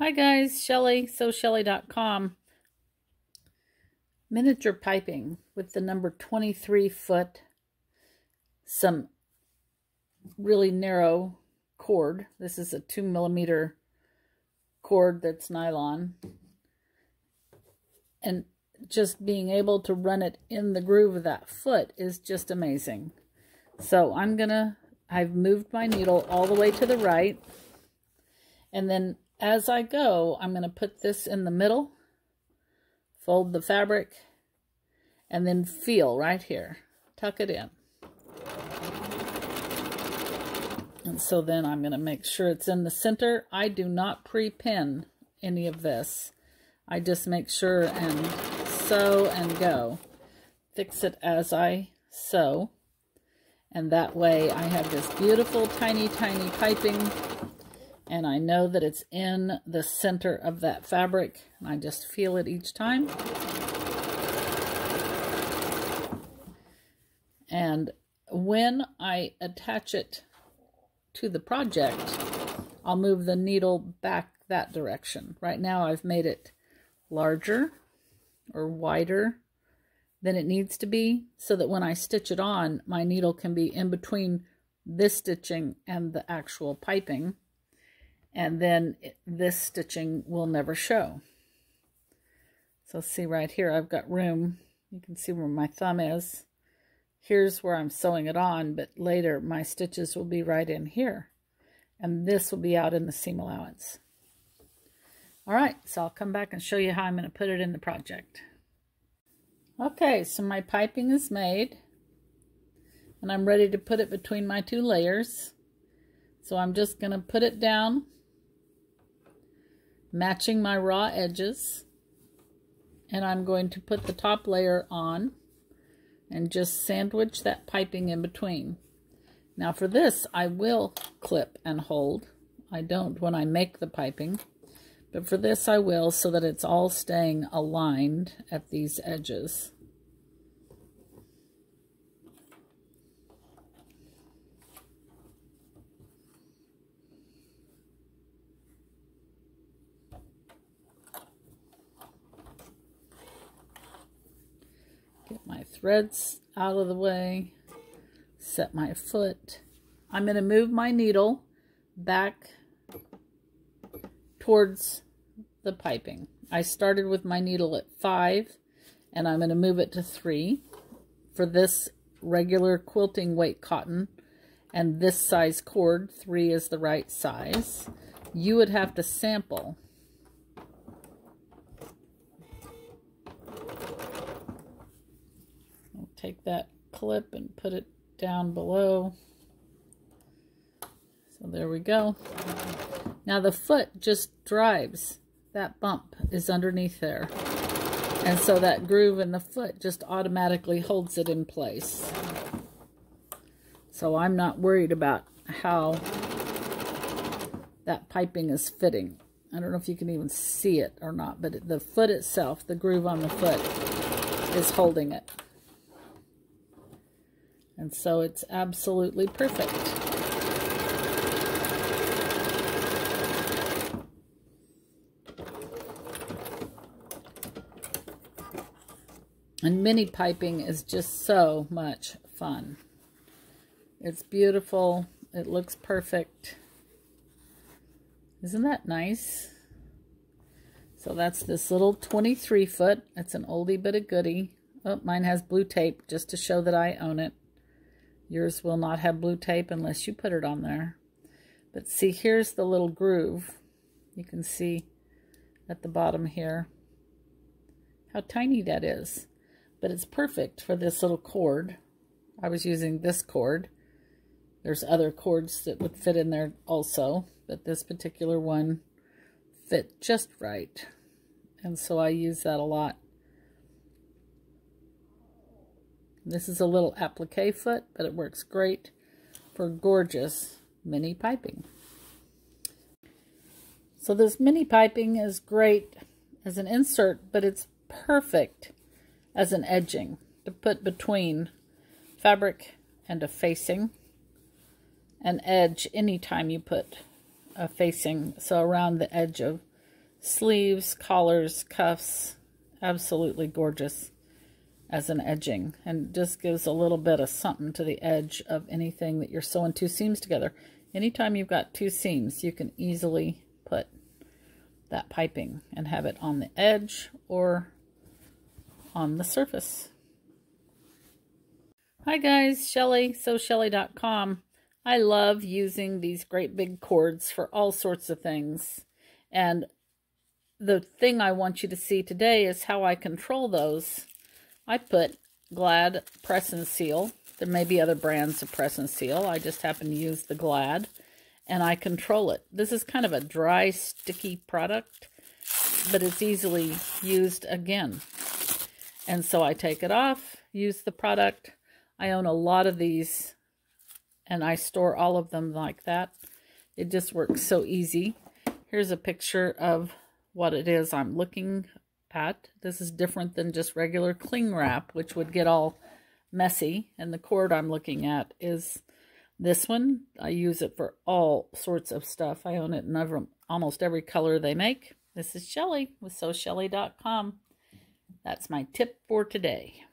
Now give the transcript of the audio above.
Hi guys, Shelly, shelly.com. Miniature piping with the number 23 foot, some really narrow cord. This is a 2mm cord that's nylon. And just being able to run it in the groove of that foot is just amazing. So I've moved my needle all the way to the right. And then as I go, I'm going to put this in the middle, fold the fabric, and then feel right here. Tuck it in. And so then I'm going to make sure it's in the center. I do not pre-pin any of this. I just make sure and sew and go. Fix it as I sew. And that way I have this beautiful tiny, tiny piping. And I know that it's in the center of that fabric. And I just feel it each time. And when I attach it to the project, I'll move the needle back that direction. Right now I've made it larger or wider than it needs to be, so that when I stitch it on, my needle can be in between this stitching and the actual piping. And then this stitching will never show. So see right here, I've got room. You can see where my thumb is. Here's where I'm sewing it on, but later my stitches will be right in here. And this will be out in the seam allowance. All right, so I'll come back and show you how I'm going to put it in the project. Okay, so my piping is made. And I'm ready to put it between my two layers. So I'm just going to put it down, matching my raw edges, and I'm going to put the top layer on and just sandwich that piping in between. Now for this, I will clip and hold. I don't when I make the piping, but for this I will, so that it's all staying aligned at these edges. Get my threads out of the way, set my foot. I'm going to move my needle back towards the piping. I started with my needle at 5, and I'm going to move it to 3 for this regular quilting weight cotton, and this size cord. 3 is the right size. You would have to sample. Take that clip and put it down below. So there we go. Now the foot just drives. That bump is underneath there. And so that groove in the foot just automatically holds it in place. So I'm not worried about how that piping is fitting. I don't know if you can even see it or not, but the foot itself, the groove on the foot, is holding it. And so it's absolutely perfect. And mini piping is just so much fun. It's beautiful. It looks perfect. Isn't that nice? So that's this little 23 foot. It's an oldie but a goodie. Oh, mine has blue tape just to show that I own it. Yours will not have blue tape unless you put it on there. But see, here's the little groove. You can see at the bottom here how tiny that is. But it's perfect for this little cord. I was using this cord. There's other cords that would fit in there also, but this particular one fit just right. And so I use that a lot. This is a little applique foot, but it works great for gorgeous mini piping. So this mini piping is great as an insert, but it's perfect as an edging to put between fabric and a facing. An edge anytime you put a facing, so around the edge of sleeves, collars, cuffs. Absolutely gorgeous as an edging, and just gives a little bit of something to the edge of anything that you're sewing two seams together. Anytime you've got two seams, you can easily put that piping and have it on the edge or on the surface. Hi guys, Shelly, sewshelly.com. I love using these great big cords for all sorts of things, and the thing I want you to see today is how I control those. I put Glad Press and Seal. There may be other brands of Press and Seal. I just happen to use the Glad, and I control it. This is kind of a dry, sticky product, but it's easily used again. And so I take it off, use the product. I own a lot of these, and I store all of them like that. It just works so easy. Here's a picture of what it is I'm looking at. This is different than just regular cling wrap, which would get all messy. And the cord I'm looking at is this one. I use it for all sorts of stuff. I own it in almost every color they make. This is Shelly with sewshelly.com. That's my tip for today.